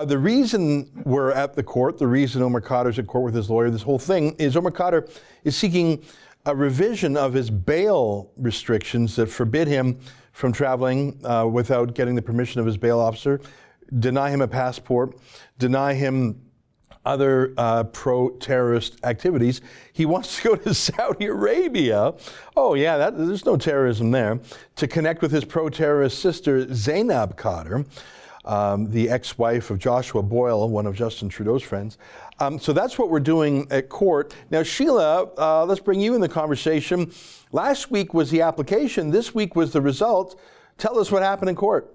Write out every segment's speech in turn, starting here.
The reason we're at the court, the reason Omar Khadr's at court with his lawyer, this whole thing, is Omar Khadr is seeking a revision of his bail restrictions that forbid him from traveling without getting the permission of his bail officer, deny him a passport, deny him other pro-terrorist activities. He wants to go to Saudi Arabia. Oh yeah, there's no terrorism there. To connect with his pro-terrorist sister, Zainab Khadr, the ex-wife of Joshua Boyle, one of Justin Trudeau's friends. So that's what we're doing at court. Now, Sheila, let's bring you in the conversation. Last week was the application. This week was the result. Tell us what happened in court.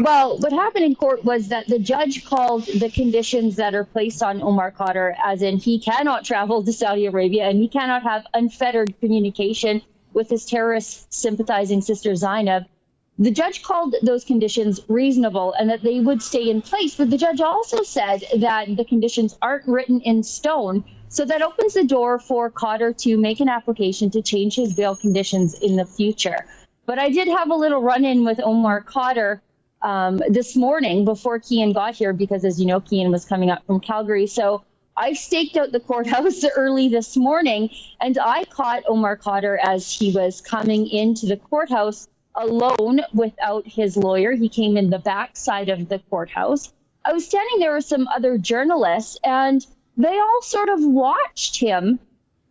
Well, what happened in court was that the judge called the conditions that are placed on Omar Khadr, as in he cannot travel to Saudi Arabia and he cannot have unfettered communication with his terrorist sympathizing sister Zainab. The judge called those conditions reasonable and that they would stay in place. But the judge also said that the conditions aren't written in stone. So that opens the door for Khadr to make an application to change his bail conditions in the future. But I did have a little run-in with Omar Khadr this morning before Kian got here, because as you know, Kian was coming up from Calgary. So I staked out the courthouse early this morning, and I caught Omar Khadr as he was coming into the courthouse alone without his lawyer. He came in the back side of the courthouse. I was standing there with some other journalists, and they all sort of watched him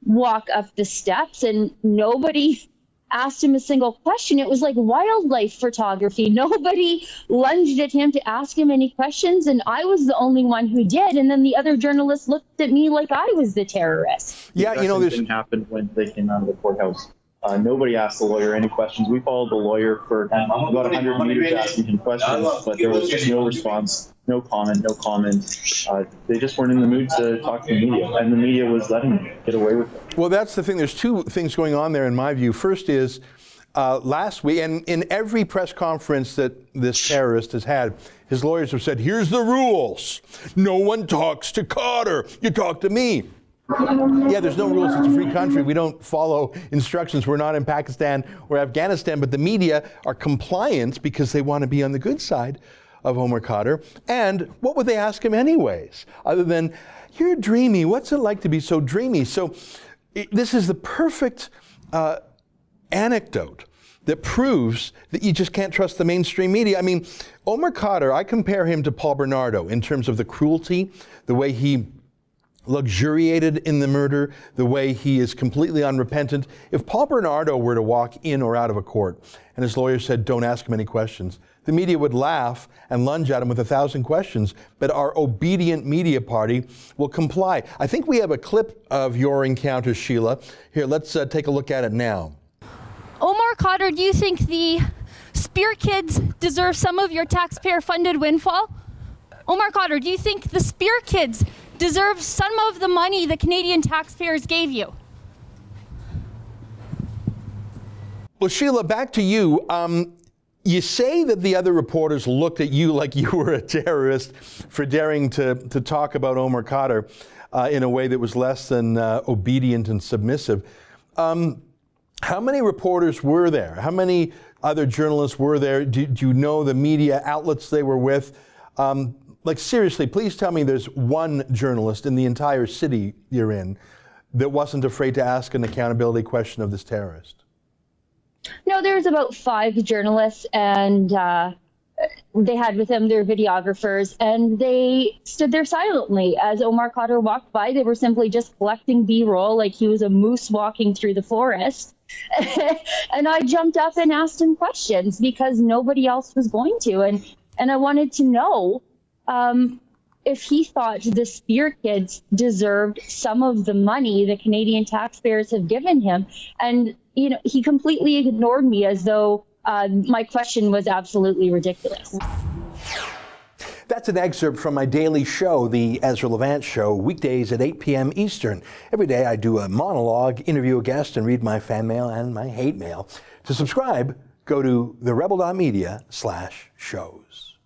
walk up the steps, and nobody asked him a single question. It was like wildlife photography. Nobody lunged at him to ask him any questions, and I was the only one who did. And then the other journalists looked at me like I was the terrorist. Yeah, you know, this didn't happen when they came out of the courthouse. Nobody asked the lawyer any questions. We followed the lawyer for about 100 meters asking him questions, but there was just no response, no comment. They just weren't in the mood to talk to the media, and the media was letting them get away with it. Well, that's the thing. There's two things going on there in my view. First is last week, and in every press conference that this terrorist has had, his lawyers have said, here's the rules. No one talks to Khadr. You talk to me. Yeah, there's no rules. It's a free country. We don't follow instructions. We're not in Pakistan or Afghanistan, but the media are compliant because they want to be on the good side of Omar Khadr. And what would they ask him anyways, other than, you're dreamy. What's it like to be so dreamy? So this is the perfect anecdote that proves that you just can't trust the mainstream media. I mean, Omar Khadr, I compare him to Paul Bernardo in terms of the cruelty, the way he luxuriated in the murder, the way he is completely unrepentant. If Paul Bernardo were to walk in or out of a court and his lawyer said, don't ask him any questions, the media would laugh and lunge at him with 1,000 questions, but our obedient media party will comply. I think we have a clip of your encounter, Sheila. Here, let's take a look at it now. Omar Khadr, do you think the Spear Kids deserve some of your taxpayer-funded windfall? Omar Khadr, do you think the Spear Kids deserve some of the money the Canadian taxpayers gave you? Well, Sheila, back to you. You say that the other reporters looked at you like you were a terrorist for daring to talk about Omar Khadr in a way that was less than obedient and submissive. How many reporters were there? How many other journalists were there? Do you know the media outlets they were with? Like, seriously, please tell me there's one journalist in the entire city you're in that wasn't afraid to ask an accountability question of this terrorist. No, there's about 5 journalists, and they had with them their videographers, and they stood there silently as Omar Khadr walked by. They were simply just collecting B-roll like he was a moose walking through the forest. And I jumped up and asked him questions because nobody else was going to. And I wanted to know if he thought the Spear Kids deserved some of the money the Canadian taxpayers have given him. And, you know, he completely ignored me as though my question was absolutely ridiculous. That's an excerpt from my daily show, the Ezra Levant Show, weekdays at 8 p.m. Eastern. Every day I do a monologue, interview a guest, and read my fan mail and my hate mail. To subscribe, go to therebel.media/shows.